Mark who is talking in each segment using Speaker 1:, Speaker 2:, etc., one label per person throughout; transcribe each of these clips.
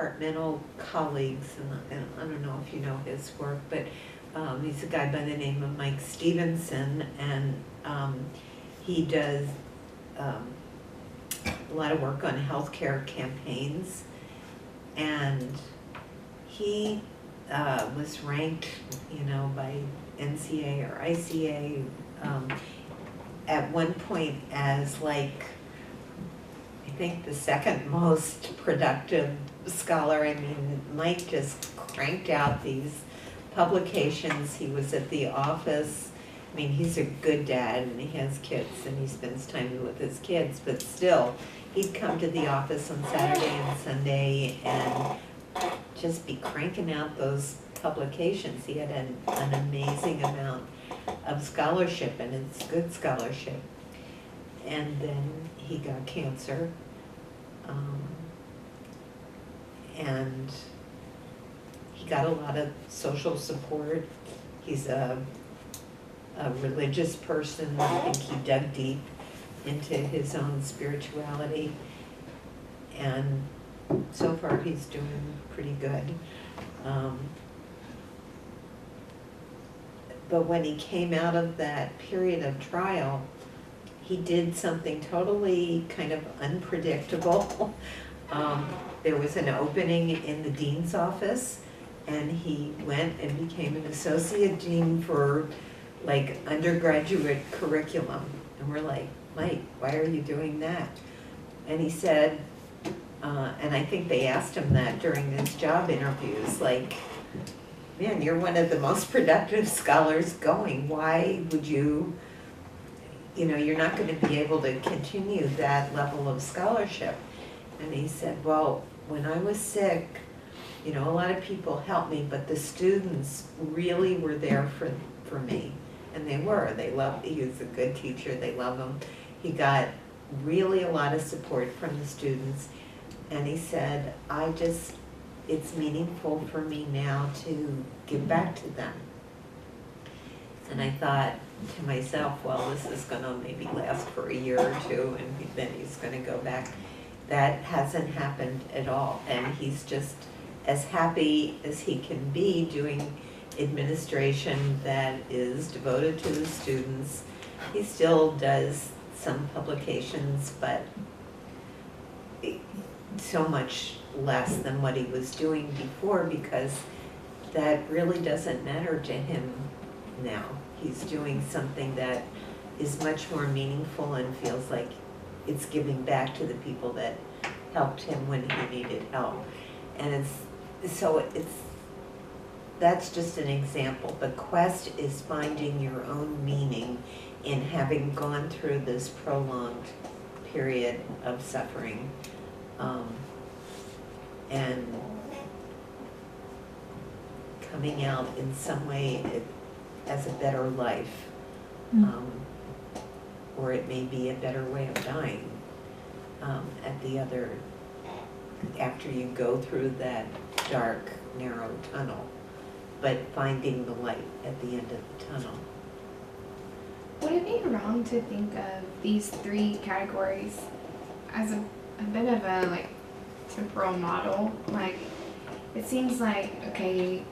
Speaker 1: departmental colleagues, and I don't know if you know his work, but he's a guy by the name of Mike Stevenson, and he does a lot of work on healthcare campaigns, and he was ranked, by NCA or ICA at one point as I think the second most productive scholar. I mean, Mike just cranked out these publications. He was at the office. I mean, he's a good dad and he has kids and he spends time with his kids, but still, he'd come to the office on Saturday and Sunday and just be cranking out those publications. He had an amazing amount of scholarship, and it's good scholarship. And then he got cancer, and he got a lot of social support. He's a religious person. I think he dug deep into his own spirituality, and so far he's doing pretty good. But when he came out of that period of trial, he did something totally kind of unpredictable. There was an opening in the dean's office, and he went and became an associate dean for undergraduate curriculum. And we're like, Mike, why are you doing that? And he said, and I think they asked him that during his job interviews, man, you're one of the most productive scholars going. Why would you, you're not going to be able to continue that level of scholarship. And he said, well, when I was sick, a lot of people helped me, but the students really were there for me. And they were. They loved, he was a good teacher. They love him. He got really a lot of support from the students. And he said, it's meaningful for me now to give back to them. And I thought to myself, well, this is going to maybe last for a year or two, and then he's going to go back. That hasn't happened at all. And he's just as happy as he can be doing administration that is devoted to the students. He still does some publications, but so much less than what he was doing before, because that really doesn't matter to him now. He's doing something that is much more meaningful and feels like it's giving back to the people that helped him when he needed help. And that's just an example. The quest is finding your own meaning in having gone through this prolonged period of suffering, and coming out in some way as a better life, or it may be a better way of dying after you go through that dark, narrow tunnel, but finding the light at the end of the tunnel.
Speaker 2: Would it be wrong to think of these three categories as a bit of a temporal model? It seems like, okay,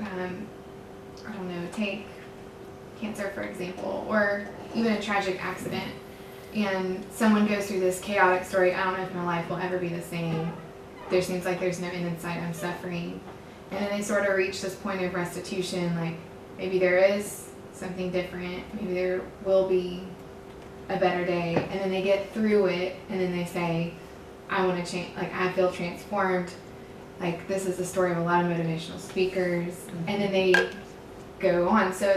Speaker 2: I don't know, take cancer for example, or even a tragic accident, and someone goes through this chaotic story. I don't know if my life will ever be the same. There seems like there's no end in sight. I'm suffering. And then they sort of reach this point of restitution, maybe there is something different. Maybe there will be a better day. And then they get through it, and then they say, I want to change, I feel transformed. This is the story of a lot of motivational speakers. Mm-hmm. And then they go on. So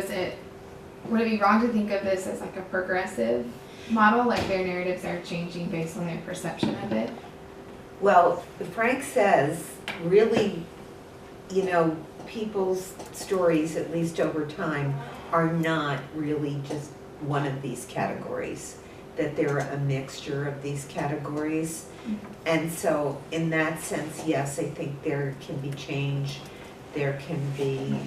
Speaker 2: would it be wrong to think of this as a progressive model, their narratives are changing based on their perception of it?
Speaker 1: Well, Frank says, really, people's stories, at least over time, are not really just one of these categories, that they're a mixture of these categories. Mm-hmm. And so in that sense, yes, I think there can be change. There can be,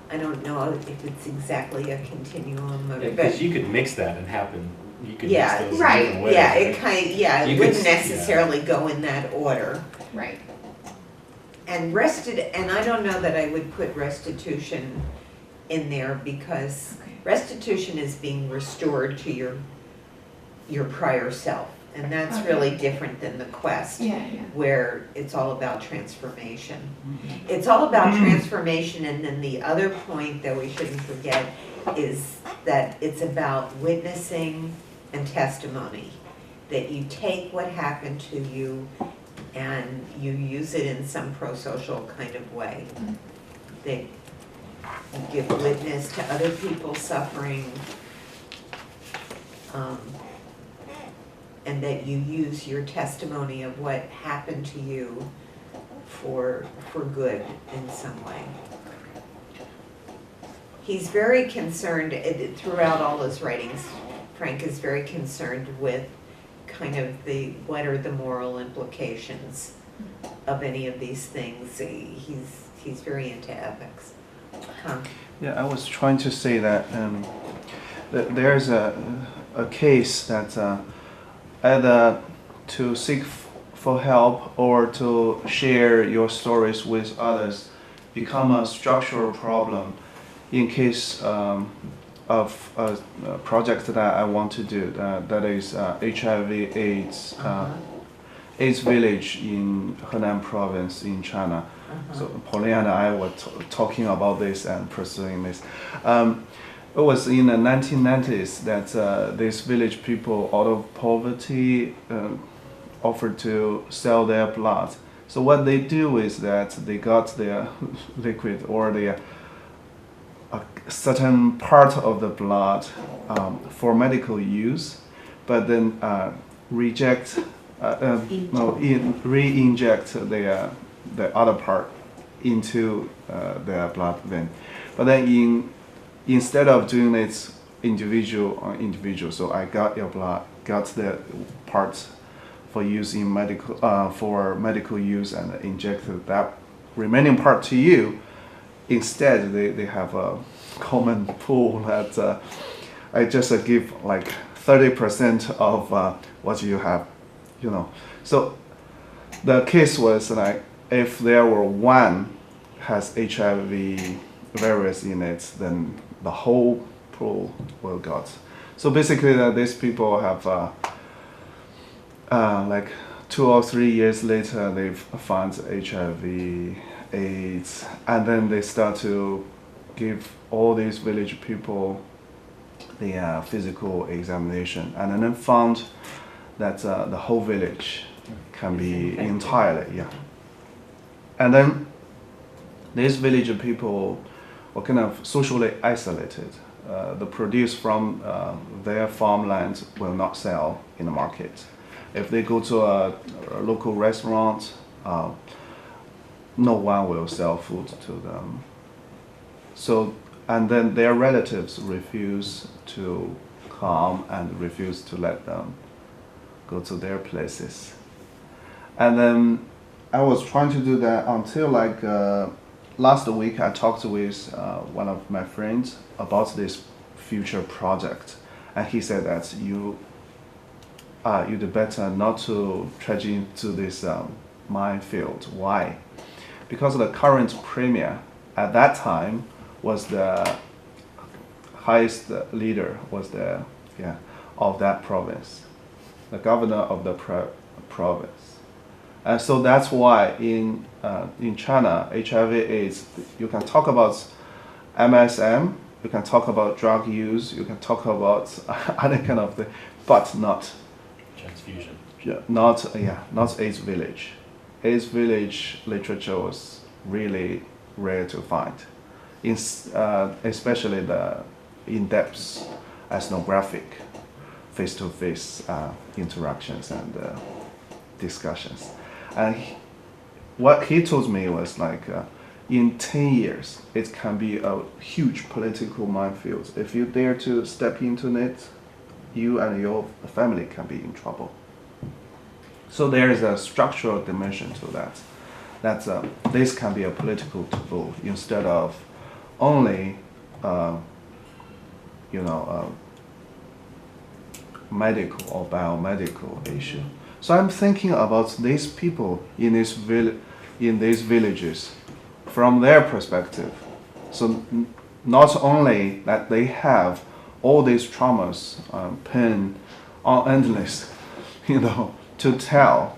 Speaker 1: I don't know if it's exactly a continuum of,
Speaker 3: because you could mix that and happen. You could
Speaker 1: yeah,
Speaker 3: mix those
Speaker 1: right.
Speaker 3: different ways.
Speaker 1: Yeah, it kind of,
Speaker 3: you
Speaker 1: it wouldn't necessarily go in that order.
Speaker 2: Right.
Speaker 1: and I don't know that I would put restitution in there because
Speaker 2: Okay.
Speaker 1: restitution is being restored to your prior self. And that's
Speaker 2: Okay.
Speaker 1: really different than the quest,
Speaker 2: Yeah, yeah.
Speaker 1: where it's all about transformation. It's all about transformation, and then the other point that we shouldn't forget is that it's about witnessing and testimony. That you take what happened to you and you use it in some pro-social kind of way. That you give witness to other people's suffering, and that you use your testimony of what happened to you for good in some way. He's very concerned, throughout all his writings, Frank is very concerned with kind of what are the moral implications of any of these things. He's very into ethics. Huh.
Speaker 4: Yeah, I was trying to say that there's a case that either to seek for help or to share your stories with others become a structural problem in case of a project that I want to do, that is HIV/AIDS AIDS village in Henan province in China. So Pauline and I were talking about this and pursuing this. It was in the 1990s that these village people, out of poverty, offered to sell their blood. So what they do is that they got their liquid or their a certain part of the blood for medical use, but then re-inject the other part into their blood vein. But then instead of doing it individual, so I got your blood, got the parts for use in medical use and injected that remaining part to you. Instead, they have a common pool that I just give like 30% of what you have, you know. So the case was like if there were one has HIV virus in it, then the whole pool will got. So basically, these people have like 2 or 3 years later, they've found HIV, AIDS, and then they start to give all these village people the physical examination, and then found that the whole village can be entirely, yeah. And then these village people were kind of socially isolated. The produce from their farmland will not sell in the market. If they go to a local restaurant, no one will sell food to them. So, and then their relatives refuse to come and refuse to let them go to their places. And then I was trying to do that until like last week I talked with one of my friends about this future project, and he said that you'd better not to trudge into this minefield. Why? Because the current premier at that time was the highest leader, was the of that province, the governor of the province. And so that's why in China, HIV/AIDS, you can talk about MSM, you can talk about drug use, you can talk about other kind of thing, but not
Speaker 3: Transfusion.
Speaker 4: not AIDS village. AIDS village literature was really rare to find, especially the in-depth ethnographic face-to-face interactions and discussions. And what he told me was like, in 10 years, it can be a huge political minefield. If you dare to step into it, you and your family can be in trouble. So there is a structural dimension to that. That this can be a political tool instead of only, medical or biomedical issue. So I'm thinking about these people in this in these villages from their perspective. So not only that they have all these traumas, pain, endless, to tell,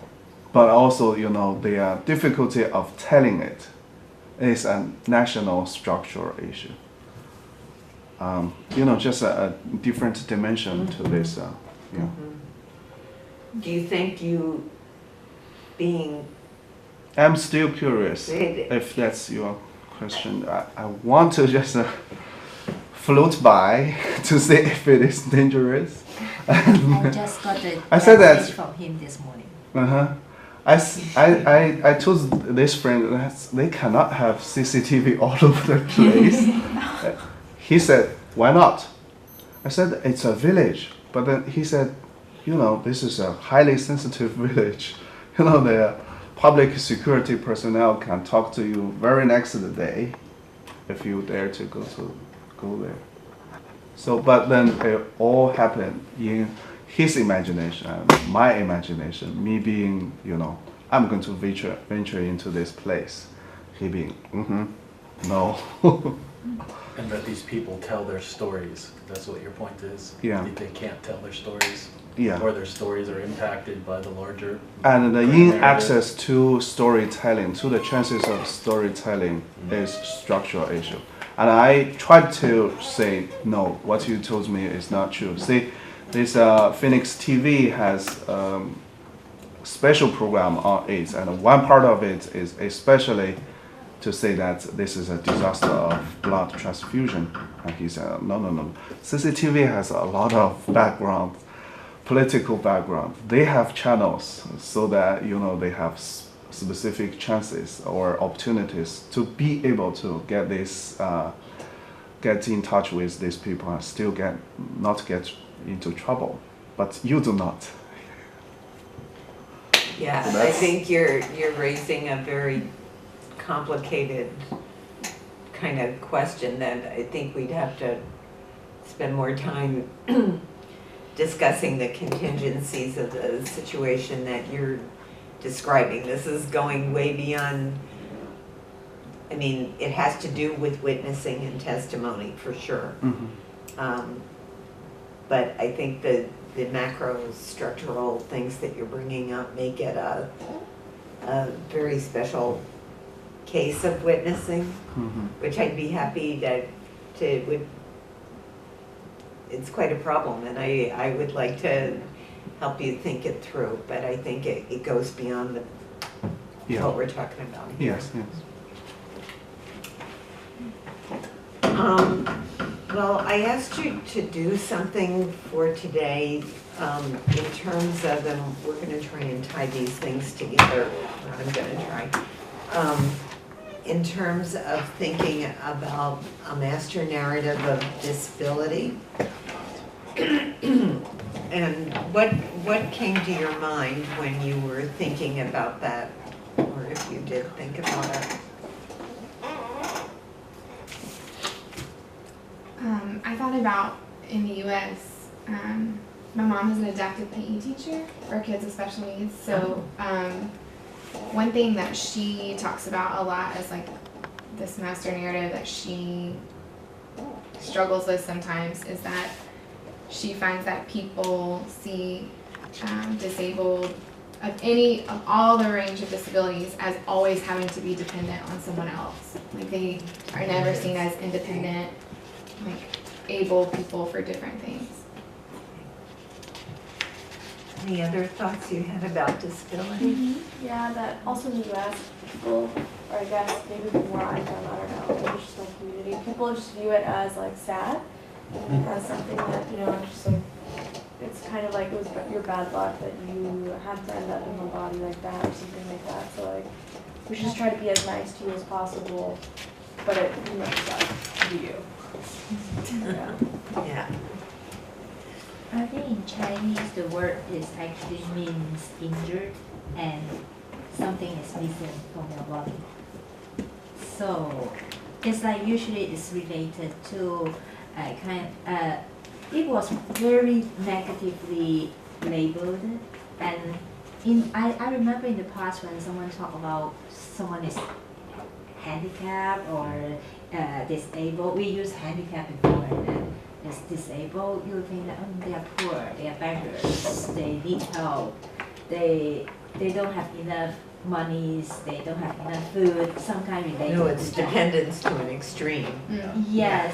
Speaker 4: but also, the difficulty of telling it is a national structural issue. Just a different dimension to this.
Speaker 1: Do you think you being
Speaker 4: I'm still curious if that's your question. I want to just float by to see if it is dangerous.
Speaker 5: I just got a
Speaker 4: I said that-
Speaker 5: message from him this morning.
Speaker 4: I told this friend that they cannot have CCTV all over the place. He said, why not? I said, it's a village. But then he said, this is a highly sensitive village. The public security personnel can talk to you very next day if you dare to go there. So, but then it all happened in his imagination, my imagination, me being, I'm going to venture into this place. He being, no.
Speaker 3: And that these people tell their stories. That's what your point is.
Speaker 4: Yeah.
Speaker 3: They can't tell their stories.
Speaker 4: Yeah.
Speaker 3: Or their stories are impacted by the larger.
Speaker 4: And the
Speaker 3: narrative.
Speaker 4: access to storytelling, to the chances of storytelling, is structural issue. And I tried to say, no, what you told me is not true. See, this Phoenix TV has special program on AIDS, and one part of it is especially to say that this is a disaster of blood transfusion. And he said, no. CCTV has a lot of background, political background. They have channels so that, they have specific chances or opportunities to be able to get this, get in touch with these people and still not get into trouble. But you do not.
Speaker 1: Yeah,
Speaker 4: So
Speaker 1: I
Speaker 4: that's-
Speaker 1: think you're raising a very complicated kind of question that I think we'd have to spend more time discussing the contingencies of the situation that you're describing. This is going way beyond, it has to do with witnessing and testimony for sure. But I think the macro structural things that you're bringing up make it a very special case of witnessing, which I'd be happy it's quite a problem, and I would like to help you think it through, but I think it goes beyond what we're talking about here.
Speaker 4: Yes.
Speaker 1: Well, I asked you to do something for today in terms of, and we're going to try and tie these things together, or I'm going to try, in terms of thinking about a master narrative of disability. And what came to your mind when you were thinking about that, or if you did think about it?
Speaker 2: I thought about in the U.S., my mom is an adaptive PE teacher for kids with special needs. So one thing that she talks about a lot is like this master narrative that she struggles with sometimes is that she finds that people see disabled of all the range of disabilities as always having to be dependent on someone else. Like they are never seen as independent, like able people for different things.
Speaker 1: Any other thoughts you had about disability?
Speaker 6: Yeah, that also in the U.S. people, or I guess maybe where I'm from, I don't know, maybe it's just my community, people just view it as like sad, as something that, just like, it's kind of like it was your bad luck that you had to end up in a body like that or something like that. So like, we should just try to be as nice to you as possible, but it must suck to be you. Yeah.
Speaker 1: Yeah.
Speaker 5: I think in Chinese the word is actually means injured and something is missing from your body. So it's like usually it's related to it was very negatively labeled, and I remember in the past when someone talked about someone is handicapped or disabled, we use handicapped before, and then as disabled, you think that they are poor, they are beggars, they need help, they don't have enough monies, they don't have enough food, some kind related
Speaker 1: No,
Speaker 5: to
Speaker 1: it's
Speaker 5: that.
Speaker 1: dependence to an extreme.
Speaker 5: Yes,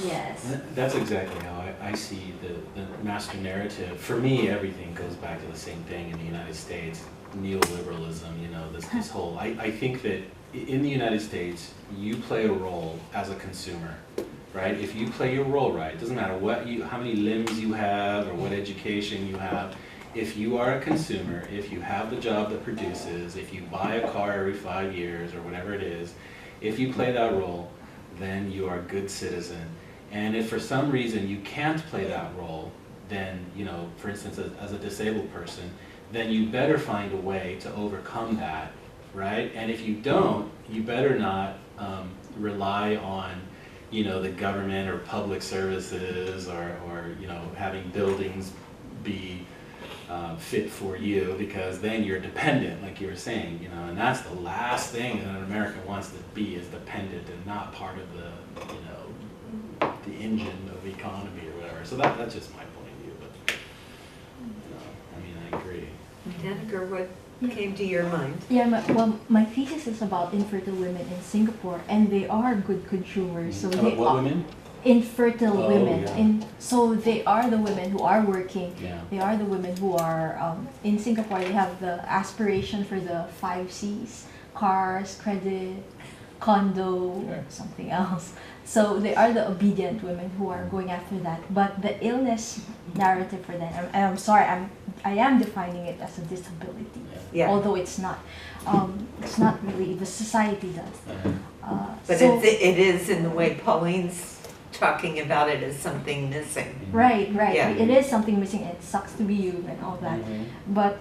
Speaker 5: yes.
Speaker 3: That's exactly how I see the master narrative. For me, everything goes back to the same thing in the United States, neoliberalism, you know, this whole, I think that in the United States, you play a role as a consumer, right? If you play your role right, it doesn't matter how many limbs you have or what education you have, if you are a consumer, if you have the job that produces, if you buy a car every 5 years or whatever it is, if you play that role, then you are a good citizen. And if for some reason you can't play that role, then, you know, for instance, as a disabled person, then you better find a way to overcome that, right? And if you don't, you better not rely on, you know, the government or public services or you know, having buildings be fit for you, because then you're dependent, like you were saying, you know, and that's the last thing that an American wants to be, is dependent and not part of the, you know, the engine of the economy or whatever. So that's just my point of view, but, you know, I mean, I agree.
Speaker 1: Danica, what came to your mind?
Speaker 7: Yeah, my thesis is about infertile women in Singapore, and they are good consumers. So they
Speaker 3: What
Speaker 7: are
Speaker 3: women?
Speaker 7: infertile
Speaker 3: Oh,
Speaker 7: women,
Speaker 3: yeah.
Speaker 7: so they are the women who are working.
Speaker 3: Yeah.
Speaker 7: They are the women who are in Singapore. They have the aspiration for the 5 C's: cars, credit, condo,
Speaker 3: Sure.
Speaker 7: something else. So they are the obedient women who are going after that. But the illness narrative for them, and I'm sorry, I am defining it as a disability,
Speaker 1: Yeah,
Speaker 7: although it's not. It's not really. The society does.
Speaker 1: but
Speaker 7: so,
Speaker 1: it is in the way Pauline's talking about it as something missing.
Speaker 7: right.
Speaker 1: Yeah.
Speaker 7: It is something missing. And it sucks to be you and all that.
Speaker 3: Mhm.
Speaker 7: But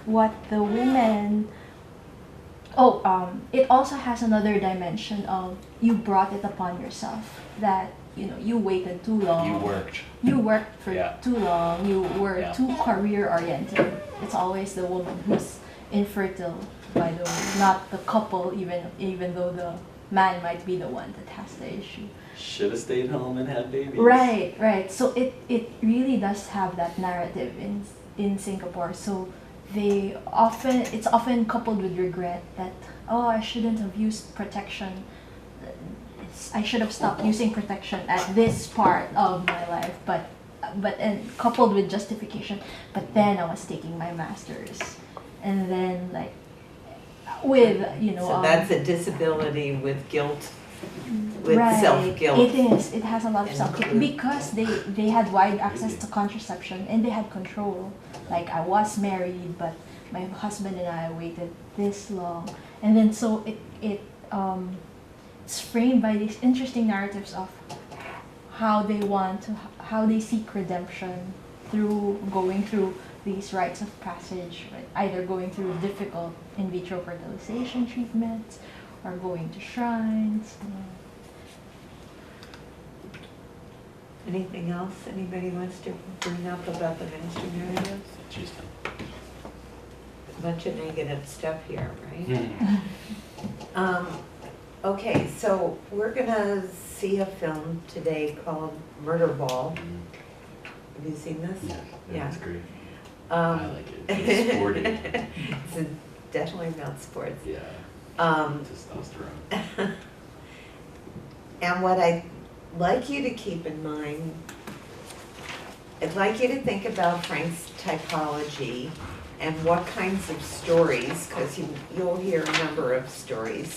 Speaker 7: what the women. It also has another dimension of you brought it upon yourself, that you know you waited too long.
Speaker 3: You worked.
Speaker 7: You worked for
Speaker 3: Yeah.
Speaker 7: too long. You were
Speaker 3: Yeah.
Speaker 7: too career oriented. It's always the woman who's infertile, by the way, not the couple. Even though the man might be the one that has the issue.
Speaker 3: Should have stayed home and had babies.
Speaker 7: Right. So it really does have that narrative in Singapore. So it's often coupled with regret that, oh, I shouldn't have used protection. I should have stopped using protection at this part of my life, but and coupled with justification. But then I was taking my master's, and then like with
Speaker 1: So that's a disability with guilt, with
Speaker 7: right.
Speaker 1: self-guilt.
Speaker 7: It is. It has a lot of self-guilt
Speaker 1: include-
Speaker 7: because they had wide access to contraception and they had control. Like I was married, but my husband and I waited this long, and then so it's framed by these interesting narratives of how they seek redemption through going through these rites of passage, right? Either going through difficult in vitro fertilization treatments or going to shrines.
Speaker 1: Anything else anybody wants to bring up about the master narratives?
Speaker 3: Interesting.
Speaker 1: A bunch of negative stuff here, right?
Speaker 3: Hmm.
Speaker 1: Okay, so we're gonna see a film today called Murder Ball. Have you seen this?
Speaker 3: Yeah,
Speaker 1: Yeah.
Speaker 3: that's great.
Speaker 1: Um,
Speaker 3: I like it. It's sporty.
Speaker 1: It's definitely about sports.
Speaker 3: Yeah.
Speaker 1: Um,
Speaker 3: Testosterone.
Speaker 1: And what I'd like you to keep in mind, I'd like you to think about Frank's typology and what kinds of stories, because you'll hear a number of stories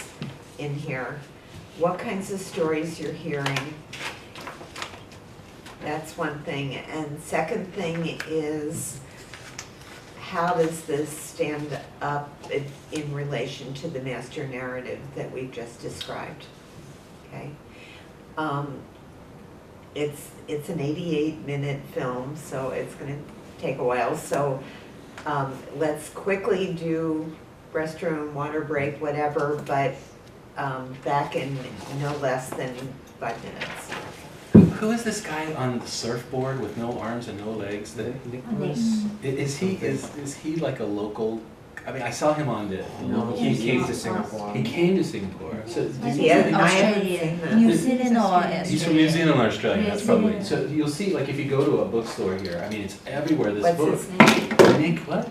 Speaker 1: in here, what kinds of stories you're hearing. That's one thing. And second thing is, how does this stand up in relation to the master narrative that we've just described? Okay. It's an 88-minute film, so it's going to take a while. So let's quickly do restroom, water break, whatever, but back in no less than 5 minutes.
Speaker 3: who is this guy on the surfboard with no arms and no legs? That is he like a local? I mean, I saw him on the.
Speaker 8: No, he came to Singapore.
Speaker 3: He came to Singapore. So
Speaker 1: Yeah, I haven't seen that.
Speaker 5: New Zealand or
Speaker 7: Australia.
Speaker 3: he's from New Zealand or Australia.
Speaker 5: New
Speaker 3: That's probably.
Speaker 5: Zealand.
Speaker 3: So you'll see, like, if you go to a bookstore here, I mean, it's everywhere. This
Speaker 1: What's
Speaker 3: book.
Speaker 1: his name?
Speaker 3: Nick, what?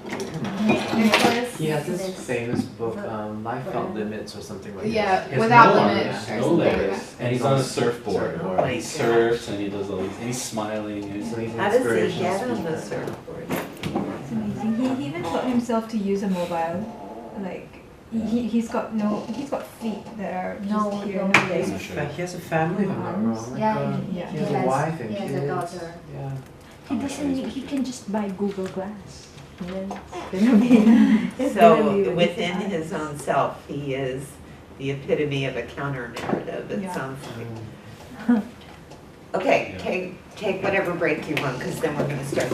Speaker 2: Nicholas.
Speaker 8: He has this
Speaker 5: Nicholas.
Speaker 8: famous book, Life Without Limits or something like that.
Speaker 2: Yeah,
Speaker 3: He has
Speaker 2: without
Speaker 3: no
Speaker 2: limits.
Speaker 3: arms,
Speaker 2: or
Speaker 3: no
Speaker 2: something like
Speaker 3: legs, and he's on a surfboard.
Speaker 1: Oh my
Speaker 3: He
Speaker 1: gosh.
Speaker 3: surfs and he does all these, and he's smiling. And
Speaker 8: So he's an
Speaker 1: How does he
Speaker 8: inspirational
Speaker 1: get on the
Speaker 8: speaker.
Speaker 1: surfboard?
Speaker 7: It's amazing. He even taught himself to use a mobile. Like he's got feet that are just
Speaker 5: No,
Speaker 7: here,
Speaker 5: no
Speaker 7: no
Speaker 5: legs.
Speaker 7: legs.
Speaker 8: But he has a family, if I'm not wrong. Like,
Speaker 5: Yeah,
Speaker 7: yeah.
Speaker 8: he has a wife and
Speaker 5: he has
Speaker 8: kids.
Speaker 5: a daughter.
Speaker 8: Yeah.
Speaker 7: He doesn't need, he can just buy Google Glass. And then it's gonna be it's gonna be
Speaker 1: So
Speaker 7: really
Speaker 1: within
Speaker 7: fast.
Speaker 1: his own self, he is the epitome of a counter narrative, it
Speaker 7: Yeah.
Speaker 1: sounds like. Okay,
Speaker 3: Yeah.
Speaker 1: take whatever break you want, because then we're gonna start.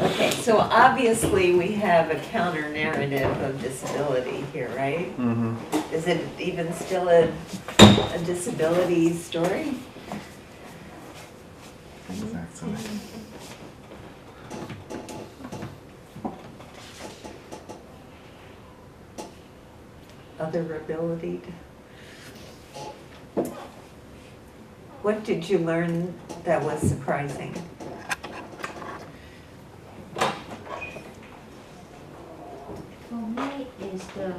Speaker 1: Okay, so obviously we have a counter narrative of disability here, right?
Speaker 4: Mm-hmm.
Speaker 1: Is it even still a disability story?
Speaker 4: Exactly.
Speaker 1: Other ability? What did you learn that was surprising?
Speaker 5: For me, is the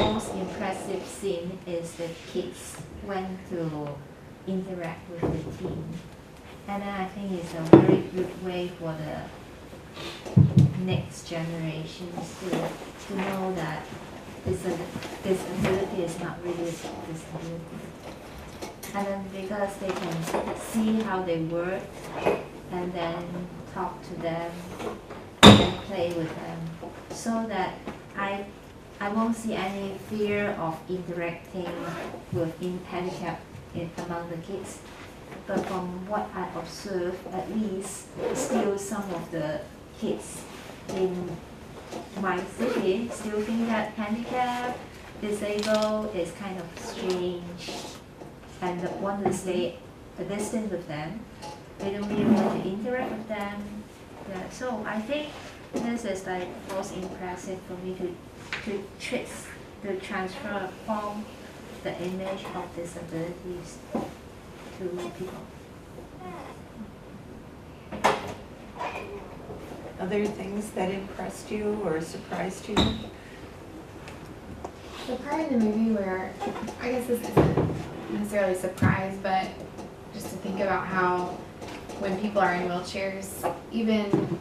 Speaker 5: most impressive scene is the kids went to interact with the team, and then I think it's a very good way for the next generations to know that disability is not really a disability, and then because they can see how they work, and then talk to them and play with them, so that I won't see any fear of interacting with handicap among the kids. But from what I observe, at least still some of the kids in my city still think that handicap, disabled is kind of strange, and want to stay a distance with them. They don't really want to interact with them. Yeah, so I think this is like most impressive for me to transfer from the image of disabilities to people.
Speaker 1: Other things that impressed you or surprised you?
Speaker 2: The part in the movie where, I guess this isn't necessarily a surprise, but just to think about how when people are in wheelchairs, even,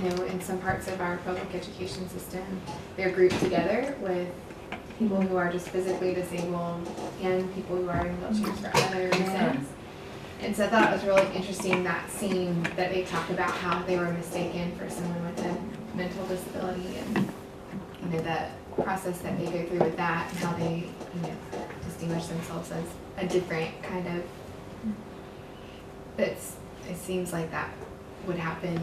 Speaker 2: in some parts of our public education system, they're grouped together with people who are just physically disabled and people who are in wheelchairs for other reasons. And so I thought it was really interesting, that scene that they talk about how they were mistaken for someone with a mental disability, and that process that they go through with that, and how they distinguish themselves as a different kind of. It seems like that would happen,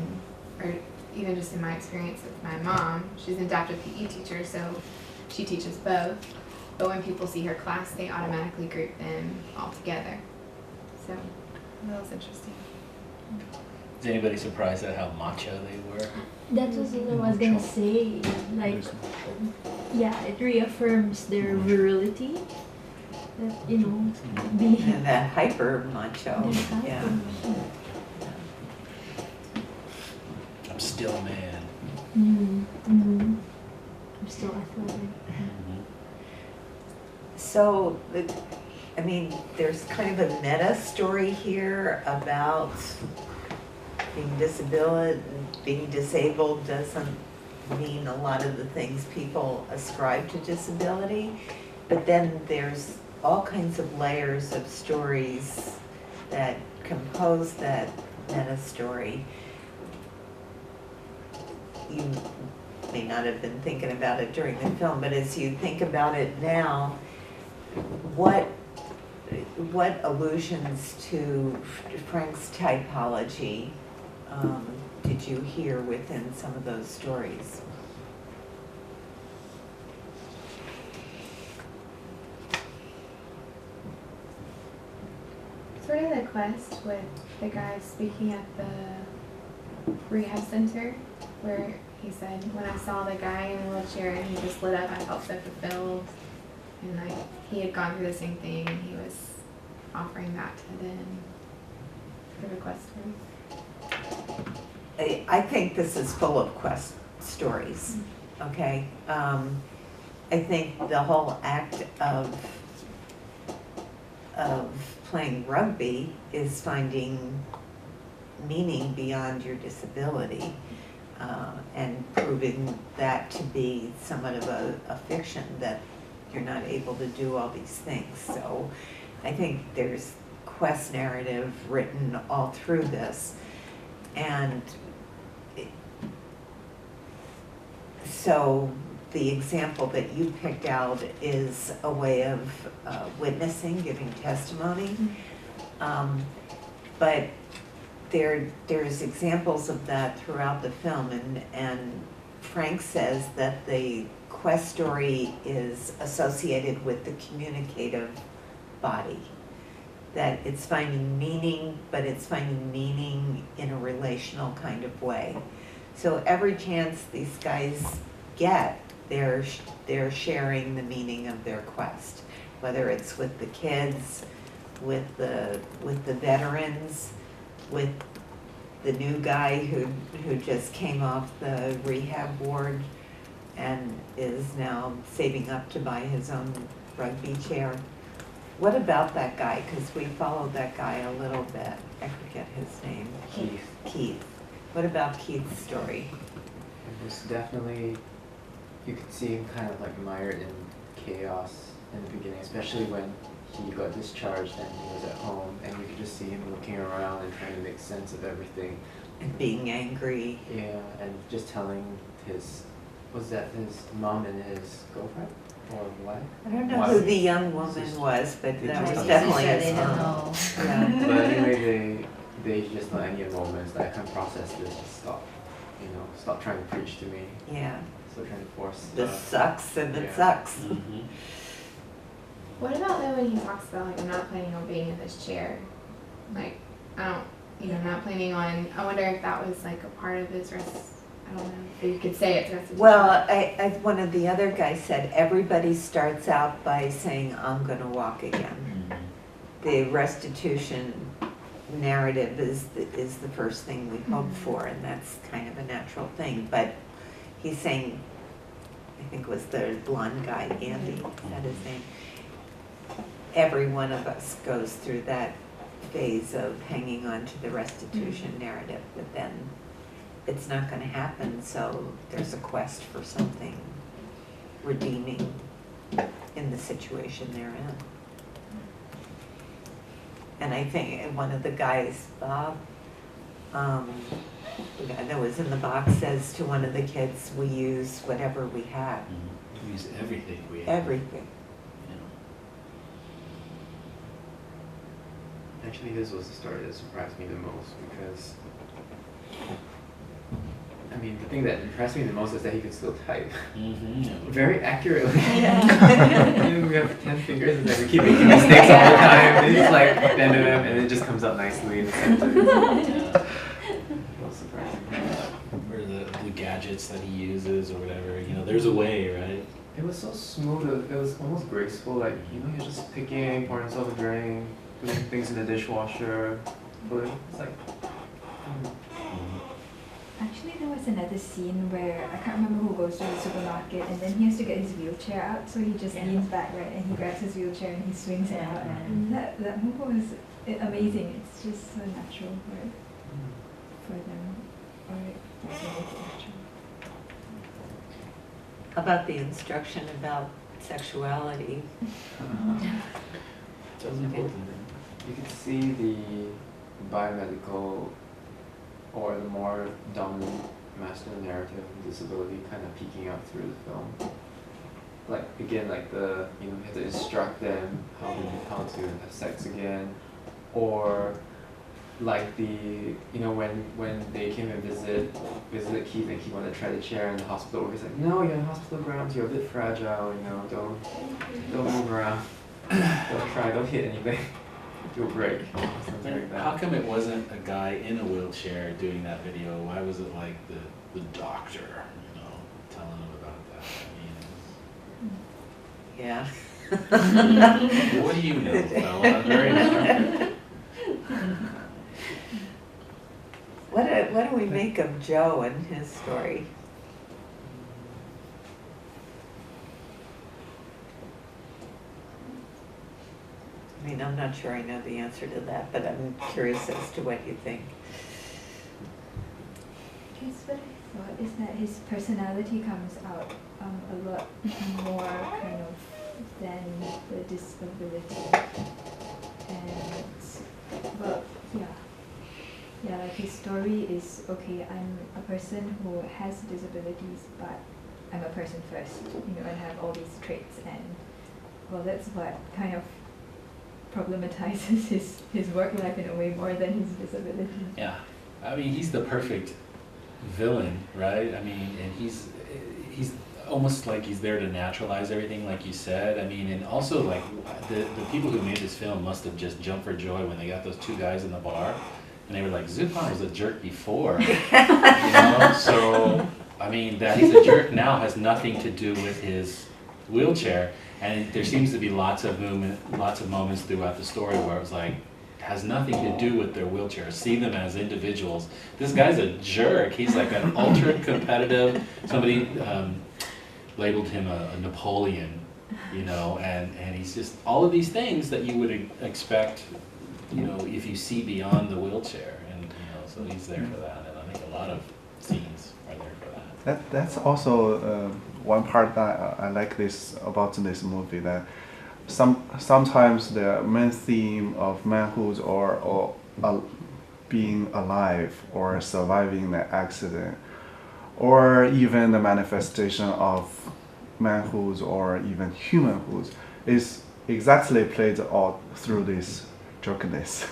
Speaker 2: or even just in my experience with my mom. She's an adaptive PE teacher, so she teaches both. But when people see her class, they automatically group them all together. So that was interesting.
Speaker 3: Is anybody surprised at how macho they were?
Speaker 7: That was what I was gonna say. Like, yeah, it reaffirms their virility. That being
Speaker 1: And that hyper macho,
Speaker 7: they're
Speaker 1: yeah.
Speaker 7: hyper.
Speaker 3: I'm still a man.
Speaker 7: Mm-hmm. I'm still athletic.
Speaker 1: So, there's kind of a meta story here about being disabled doesn't mean a lot of the things people ascribe to disability, but then there's all kinds of layers of stories that compose that meta story. You may not have been thinking about it during the film, but as you think about it now, what allusions to Frank's typology did you hear within some of those stories?
Speaker 2: sort of the quest with the guy speaking at the rehab center, where he said, when I saw the guy in the wheelchair and he just lit up, I felt so fulfilled. And like he had gone through the same thing and he was offering that to them for the quest story.
Speaker 1: I think this is full of quest stories, okay? I think the whole act of playing rugby is finding meaning beyond your disability, and proving that to be somewhat of a fiction, that you're not able to do all these things. So I think there's quest narrative written all through this. And so the example that you picked out is a way of witnessing, giving testimony. But there's examples of that throughout the film, and Frank says that the quest story is associated with the communicative body, that it's finding meaning, but it's finding meaning in a relational kind of way. So every chance these guys get, they're sharing the meaning of their quest, whether it's with the kids, with the veterans, with the new guy who just came off the rehab ward and is now saving up to buy his own rugby chair. What about that guy? Because we followed that guy a little bit. I forget his name. Keith. What about Keith's story?
Speaker 8: It was definitely, you could see him kind of like mired in chaos in the beginning, especially when he got discharged and he was at home, and you could just see him looking around and trying to make sense of everything.
Speaker 1: And being angry.
Speaker 8: Yeah, and just telling his, was that his mom and his girlfriend or wife?
Speaker 1: I don't know
Speaker 8: Wife.
Speaker 1: who the young woman was, but
Speaker 8: They
Speaker 1: that
Speaker 8: just
Speaker 1: was
Speaker 8: don't
Speaker 1: definitely
Speaker 5: They
Speaker 1: his
Speaker 5: didn't
Speaker 1: mom.
Speaker 5: know.
Speaker 1: Yeah.
Speaker 8: But anyway, they just let any moments that I can't process this, stop, stop trying to preach to me,
Speaker 1: Yeah.
Speaker 8: stop trying to force.
Speaker 1: This sucks and it
Speaker 8: Yeah.
Speaker 1: sucks.
Speaker 3: Mhm.
Speaker 2: What about though when he talks about like, I'm not planning on being in this chair? Like, I'm not planning on, I wonder if that was like a part of his I don't know if you could say it restitution.
Speaker 1: Well, one of the other guys said, everybody starts out by saying, I'm gonna walk again. The restitution narrative is the first thing we hope for, and that's kind of a natural thing. But he's saying, I think it was the blonde guy, Andy, is that his name? Every one of us goes through that phase of hanging on to the restitution narrative, but then it's not going to happen, so there's a quest for something redeeming in the situation they're in. And I think one of the guys, Bob, the guy that was in the box, says to one of the kids, we use whatever we have,
Speaker 3: We use everything we have.
Speaker 1: everything.
Speaker 8: Actually, this was the story that surprised me the most because, I mean, the thing that impressed me the most is that he could still type
Speaker 3: Mm-hmm.
Speaker 8: very accurately. We have 10 fingers and then we keep making mistakes all the time. And it's like, and it just comes out nicely in the sentence.
Speaker 3: Yeah.
Speaker 8: Well, surprising.
Speaker 3: Or the gadgets that he uses or whatever, there's a way, right?
Speaker 8: It was so smooth. It was almost graceful. Like, you're just picking, pouring yourself a drink, putting things in the dishwasher. It's like,
Speaker 7: Actually, there was another scene where I can't remember who goes to the supermarket, and then he has to get his wheelchair out, so he just leans back, right, and he grabs his wheelchair and he swings it out. And that move was amazing. It's just so natural for them, or it makes it natural.
Speaker 1: How about the instruction about sexuality?
Speaker 3: That's important.
Speaker 8: you could see the biomedical or the more dominant masculine narrative of disability kind of peeking out through the film. Like, again, like you have to instruct them how to have sex again, or like when they came and visited Keith, and Keith wanted to try the chair in the hospital, where he's like, no, you're in hospital grounds, you're a bit fragile, don't move around, don't hit anything. do a break, something like that.
Speaker 3: How come it wasn't a guy in a wheelchair doing that video? Why was it like the doctor, you know, telling him about that? I
Speaker 1: Yeah.
Speaker 3: mean, what do you know, fella? I'm very instructive.
Speaker 1: What do we make of Joe and his story? I mean, I'm not sure I know the answer to that, but I'm curious as to what you think.
Speaker 7: Guess what I thought is that his personality comes out a lot more kind of than the disability. And, but yeah, like his story is, okay, I'm a person who has disabilities, but I'm a person first, you know, and have all these traits, and well, that's what kind of problematizes his work life in a way more than his disability.
Speaker 3: Yeah, I mean, he's the perfect villain, right? I mean, and he's almost like he's there to naturalize everything, like you said. I mean, and also like the people who made this film must have just jumped for joy when they got those two guys in the bar, and they were like, Zupan was a jerk before, you know? So, I mean, that he's a jerk now has nothing to do with his wheelchair. And there seems to be lots of moments throughout the story where it was like, has nothing to do with their wheelchair. See them as individuals. This guy's a jerk. He's like an ultra competitive. Somebody labeled him a Napoleon, you know, and he's just all of these things that you would expect, you know, if you see beyond the wheelchair. And, you know, so he's there for that. And I think a lot of scenes are there for that.
Speaker 4: That's also one part that I like about this movie, that sometimes the main theme of manhood or being alive or surviving the accident, or even the manifestation of manhood or even humanhood, is exactly played out through this jerkiness,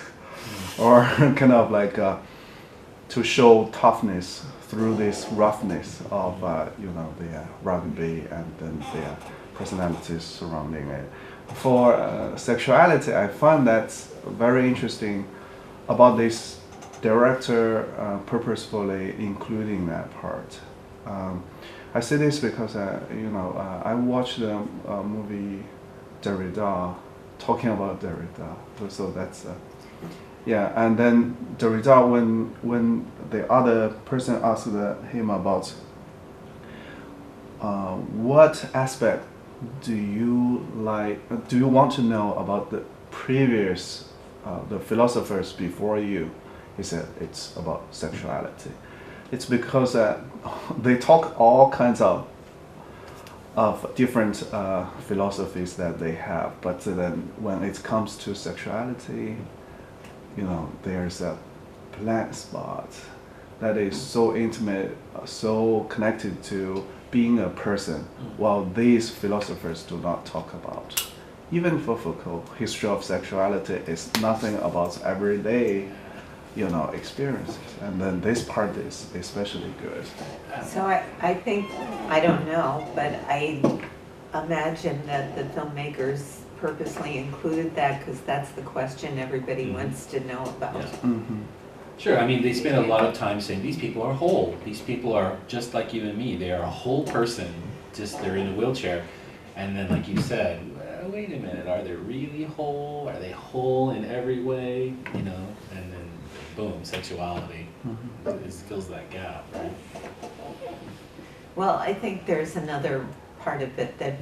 Speaker 4: or kind of like to show toughness through this roughness of you know, the rugby and then the personalities surrounding it. For sexuality, I find that very interesting about this director purposefully including that part. I say this because you know, I watched the movie Derrida, talking about Derrida, so that's yeah. And then Derrida, when the other person asked him about what aspect do you want to know about the previous the philosophers before you, he said it's about sexuality. It's because they talk all kinds of different philosophies that they have, but then when it comes to sexuality, you know, there's a blank spot that is so intimate, so connected to being a person, while these philosophers do not talk about. Even for Foucault, history of sexuality is nothing about everyday, you know, experiences. And then this part is especially good.
Speaker 1: So I think, I don't know, but I imagine that the filmmakers purposely included that because that's the question everybody wants to know about.
Speaker 3: Yeah.
Speaker 4: Mm-hmm.
Speaker 3: Sure, I mean, they spend a lot of time saying these people are whole. These people are just like you and me. They are a whole person, just they're in a wheelchair. And then, like you said, well, wait a minute, are they really whole? Are they whole in every way? You know, and then boom, sexuality fills that gap, right?
Speaker 1: Well, I think there's another part of it that,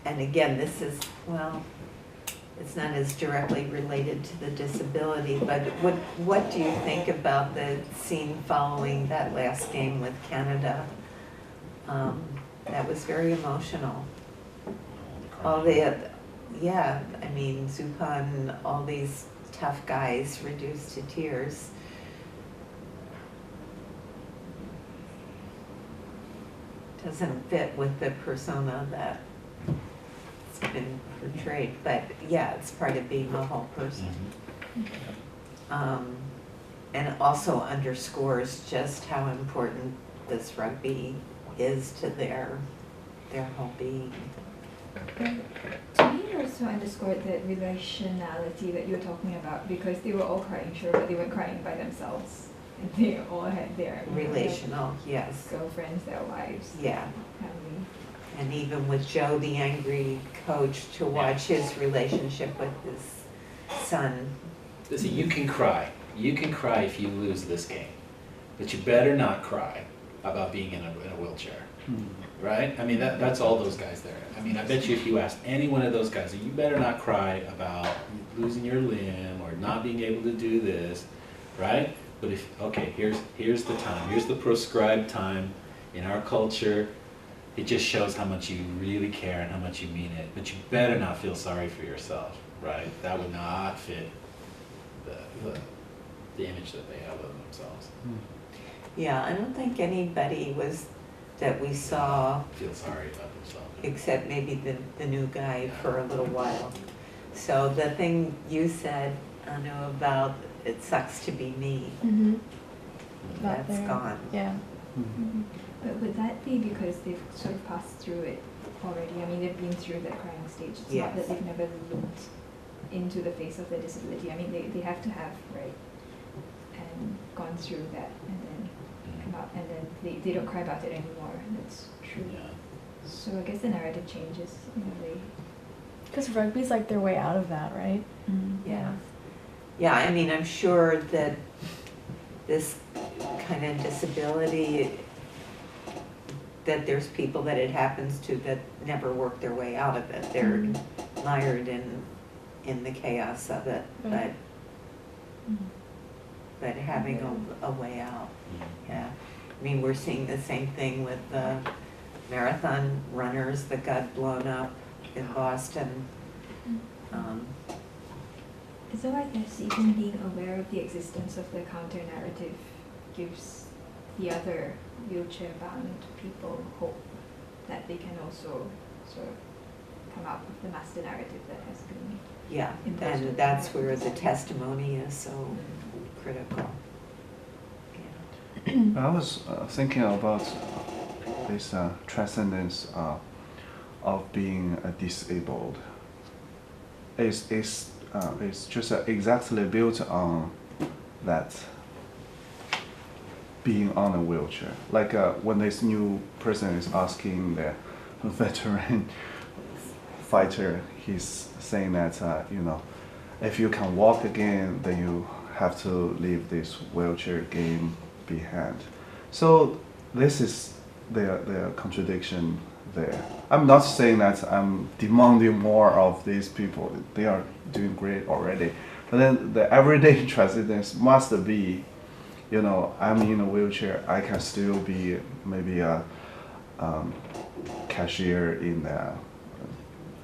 Speaker 1: and again, this is, well, it's not as directly related to the disability, but what do you think about the scene following that last game with Canada? That was very emotional. All the, yeah, I mean, Zupan, all these tough guys reduced to tears. Doesn't fit with the persona that been portrayed, but yeah, it's part of being a whole person. And also underscores just how important this rugby is to their whole being.
Speaker 6: To me, there's
Speaker 7: also underscored that relationality that you were talking about, because they were all crying, sure, but they weren't crying by themselves. And they all had their
Speaker 1: Relational, yes,
Speaker 7: their girlfriends, their wives,
Speaker 1: yeah.
Speaker 7: family.
Speaker 1: And even with Joe, the angry coach, to watch his relationship with his son.
Speaker 3: See, you can cry. You can cry if you lose this game, but you better not cry about being in a wheelchair, right? I mean, that's all those guys there. I mean, I bet you if you asked any one of those guys, you better not cry about losing your limb or not being able to do this, right? But if, okay, here's the time. Here's the prescribed time in our culture. It just shows how much you really care and how much you mean it. But you better not feel sorry for yourself, right? That would not fit the image that they have of themselves.
Speaker 1: Yeah, I don't think anybody that we saw,
Speaker 3: Feel sorry about themselves.
Speaker 1: except maybe the new guy for a little while. So the thing you said, Anu, about it sucks to be me,
Speaker 6: Mm-hmm.
Speaker 1: that's gone.
Speaker 6: Yeah.
Speaker 7: But would that be because they've sort of passed through it already? I mean, they've been through that crying stage. It's not that
Speaker 1: Yes.
Speaker 7: they've never looked into the face of their disability. I mean, they have to have, right? And gone through that and then come out, and then they don't cry about it anymore. That's true.
Speaker 3: Yeah.
Speaker 7: So I guess the narrative changes in a way.
Speaker 6: Because rugby's like their way out of that, right?
Speaker 1: Yeah. Yeah, I mean, I'm sure that this kind of disability, that there's people that it happens to that never work their way out of it. They're mired in the chaos of it,
Speaker 6: Right.
Speaker 1: but having a way out, yeah. I mean, we're seeing the same thing with the marathon runners that got blown up in Boston.
Speaker 7: So I guess even being aware of the existence of the counter-narrative gives the other wheelchair-bound people hope that they can also sort of come out of the master narrative that has been.
Speaker 1: Yeah,
Speaker 7: Imposed
Speaker 1: and
Speaker 7: with
Speaker 1: that's
Speaker 7: the
Speaker 1: where the
Speaker 7: narrative.
Speaker 1: testimony is so critical. Yeah.
Speaker 4: I was thinking about this transcendence of being disabled. It's just exactly built on that being on a wheelchair. Like when this new person is asking the veteran fighter, he's saying that if you can walk again, then you have to leave this wheelchair game behind. So this is the contradiction there. I'm not saying that I'm demanding more of these people. They are doing great already. But then the everyday transcendence must be, I'm in a wheelchair. I can still be maybe a cashier in a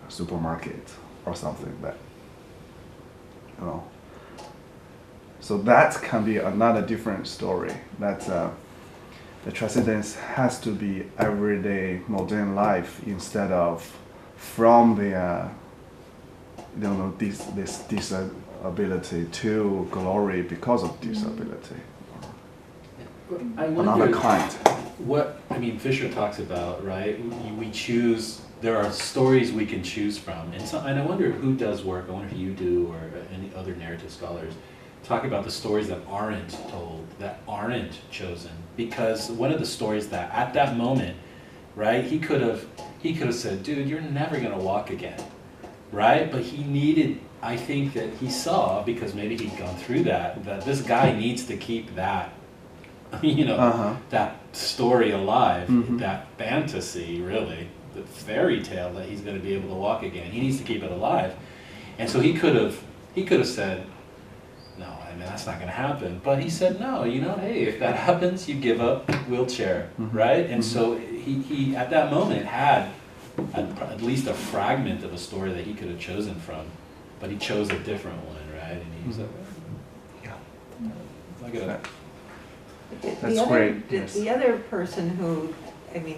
Speaker 4: supermarket or something that, So that can be another different story. That the transcendence has to be everyday modern life instead of from the this disability to glory because of disability.
Speaker 3: I
Speaker 4: Another
Speaker 3: wonder
Speaker 4: kind.
Speaker 3: Fisher talks about, right? We choose. There are stories we can choose from, and I wonder who does work. I wonder if you do, or any other narrative scholars talk about the stories that aren't told, that aren't chosen. Because one of the stories that at that moment, right, he could have said, "Dude, you're never gonna walk again," right? But he needed. I think that he saw, because maybe he'd gone through that this guy needs to keep that. That story alive, that fantasy, really, the fairy tale that he's going to be able to walk again. He needs to keep it alive, and so he could have said, "No, that's not going to happen." But he said, "No, hey, if that happens, you give up wheelchair, right?" And so he at that moment had at least a fragment of a story that he could have chosen from, but he chose a different one, right? And he was like, "I gotta."
Speaker 4: That's great. Yes.
Speaker 1: The other person who,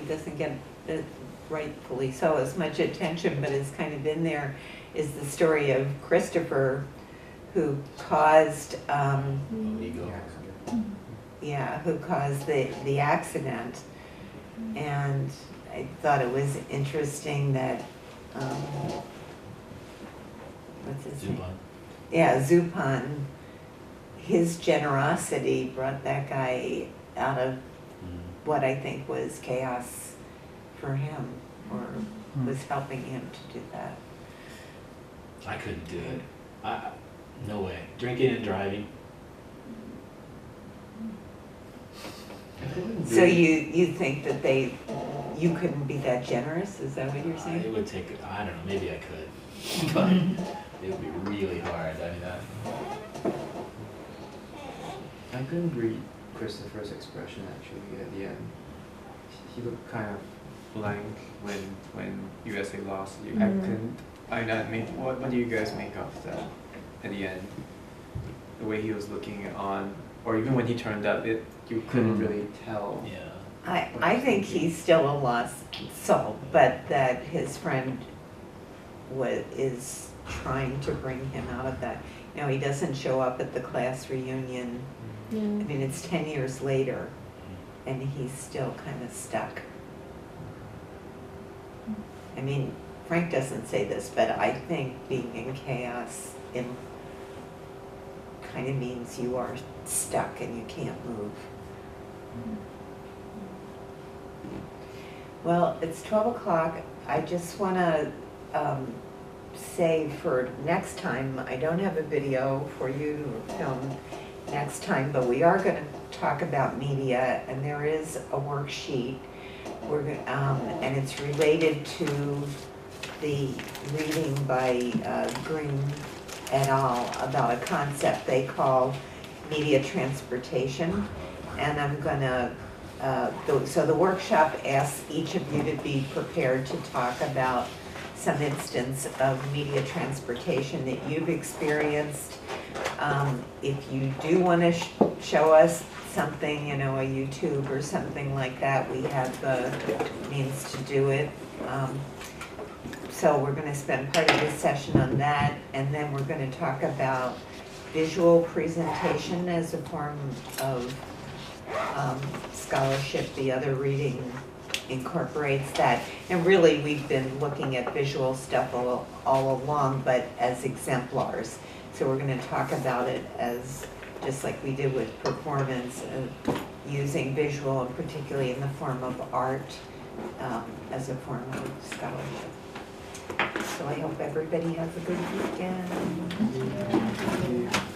Speaker 1: doesn't get rightfully so as much attention, but is kind of in there, is the story of Christopher, who caused, who caused the accident. And I thought it was interesting that what's his name?
Speaker 3: Zupan.
Speaker 1: Yeah, Zupan, his generosity brought that guy out of what I think was chaos for him, or was helping him to do that.
Speaker 3: I couldn't do it. No way. Drinking and driving. I couldn't do
Speaker 1: So
Speaker 3: it.
Speaker 1: you think that you couldn't be that generous? Is that what you're
Speaker 3: It
Speaker 1: saying?
Speaker 3: would take, I don't know, maybe I could, but it would be really hard. I mean,
Speaker 8: I couldn't read Christopher's expression actually at the end. He looked kind of blank when USA lost. I couldn't. I mean, what do you guys make of that at the end? The way he was looking on, or even when he turned up, you couldn't really tell.
Speaker 3: yeah.
Speaker 1: I think he's still a lost soul, but that his friend is trying to bring him out of that. You know, he doesn't show up at the class reunion.
Speaker 6: Yeah.
Speaker 1: I mean, it's 10 years later, and he's still kind of stuck. I mean, Frank doesn't say this, but I think being in chaos kind of means you are stuck and you can't move. Well, it's 12 o'clock. I just want to say for next time, I don't have a video for you to film next time, but we are going to talk about media, and there is a worksheet. And it's related to the reading by Green et al. About a concept they call media transportation. And I'm gonna, so the workshop asks each of you to be prepared to talk about some instance of media transportation that you've experienced. If you do want to show us something, you know, a YouTube or something like that, we have the means to do it. So we're going to spend part of this session on that, and then we're going to talk about visual presentation as a form of scholarship. The other reading incorporates that. And really, we've been looking at visual stuff all along, but as exemplars. So we're going to talk about it as, just like we did with performance, using visual, and particularly in the form of art, as a form of scholarship. So I hope everybody has a good weekend.
Speaker 8: Thank you.